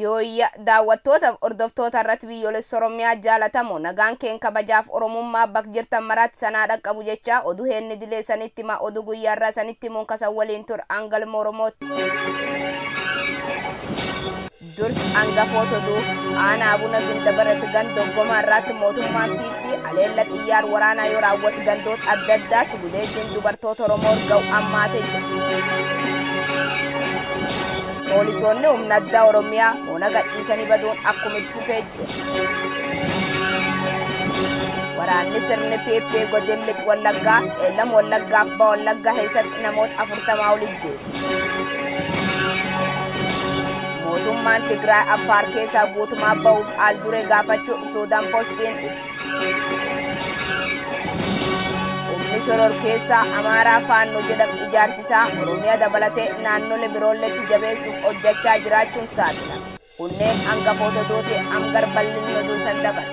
Yooyya daawwattoota hordoftoota irratti biyyoolessa Oromiyaa jaalatamoo nagaan keen kabajaaf Oromummaa bakka jirtan maraatti sanaa dhaqqabu jecha oduu heenni dilee sanitti ma oduu guyyaarraa sanitti muun kasan waliin tur Angalma Oromooti. Durs hangafoota oduu aanaa Abuna Gindabarat Gandoggoma irratti mootummaan PP aleella xiyyaar waraanaa yoo raawwatu gandoota adda addaatti gudeejjiin dubartoota Oromoo ga'u ammaatee jira. Poolisoonni humna addaa Oromiyaa ona gadhiisanii baduun akkuma itti fufee jira. Waraanni sirni PP godina Lixaa Wallaggaa Qeellam Wallaggaa fi Ba'a Wallaggaa keessatti namoota 40 ol ajjeese. Mootummaan Tigraay Affaar keessaa guutumaa ba'uuf al duree gaafachuu Suudaan Poostiin ibsa. Shoror keessaa Amaaraa Faannoo jedhamu ijaarsisaa Oromiyaa dabalatee naannolee biroolleetti jabeessuuf hojjechaa jiraachuun saaxilama. Kunneen hangafoota dooti hangar bal'inni oduu san dabala.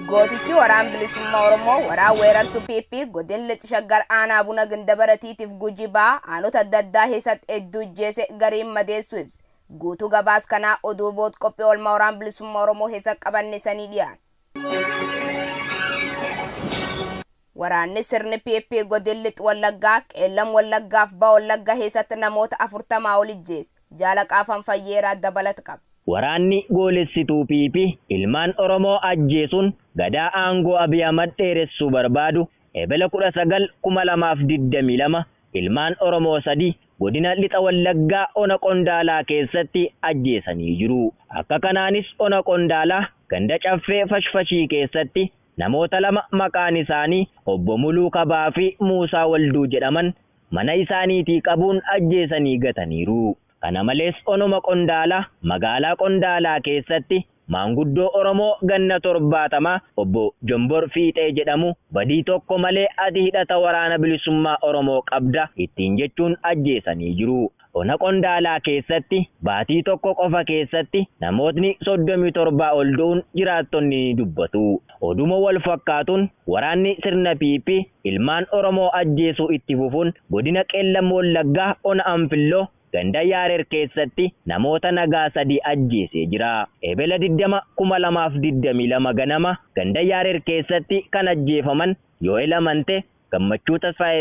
Gootichi waraan bilisummaa Oromoo waraan weerartuu PP godina Lixaa Shaggar aanaa Abuna Gindabaratiitiif Gujii Ba'aa aanota adda addaa keessatti hedduu ajjeese gariin madeessuu ibsa. Guutuu gabaas kanaa oduu boot qophii oolmaa waraan bilisummaa Oromoo keessa qabanne sanii dhiyaata. Waraanni sirni PP godina Lixaa Wallaggaa Qeellam Wallaggaa fi Ba'a Wallaggaa keessatti namoota 40 ol ajjeese. Jaalaqaafan Fayyeeraa dabalata qaba. Waraanni goolessituu PP ilmaan Oromoo ajjeesuun gadaa aangoo Abiy Ahmad dheeressuu barbaadu ebela 19/2022 ilmaan Oromoo 3 godina Lixaa Wallaggaa ona Qondaalaa keessatti ajjeesanii jiru. Akka kanaanis ona Qondaalaa ganda caffee fashfashii keessatti namoota 2 maqaan isaanii Obbo Muluu Kabaa fi Muusaa Walduu jedhaman mana isaaniitii qabuun ajjeesanii gataniiru. Kana malees onuma Qondaalaa magaalaa Qondaalaa keessatti maanguddoo Oromoo ganna 70 Obbo Jombor Fiixee jedhamu badii tokko malee ati hidhata waraana bilisummaa Oromoo qabda ittiin jechuun ajjeesanii jiru. Ona Qondaalaa keessatti baatii tokko qofa keessatti namootni 37 ol du'uun jiraattonni dubbatu. Oduma wal fakkaatuun waraanni sirna PP ilmaan Oromoo ajjeesuu itti fufuun godina Qeellam Wallaggaa ona Anfilloo ganda Yaareer keessatti namoota nagaa 3 ajjeesee jira. Ebela 20/2022 ganama ganda Yaareer keessatti kan ajjeefaman Yoel Amante, Gammachuu Tasfaayee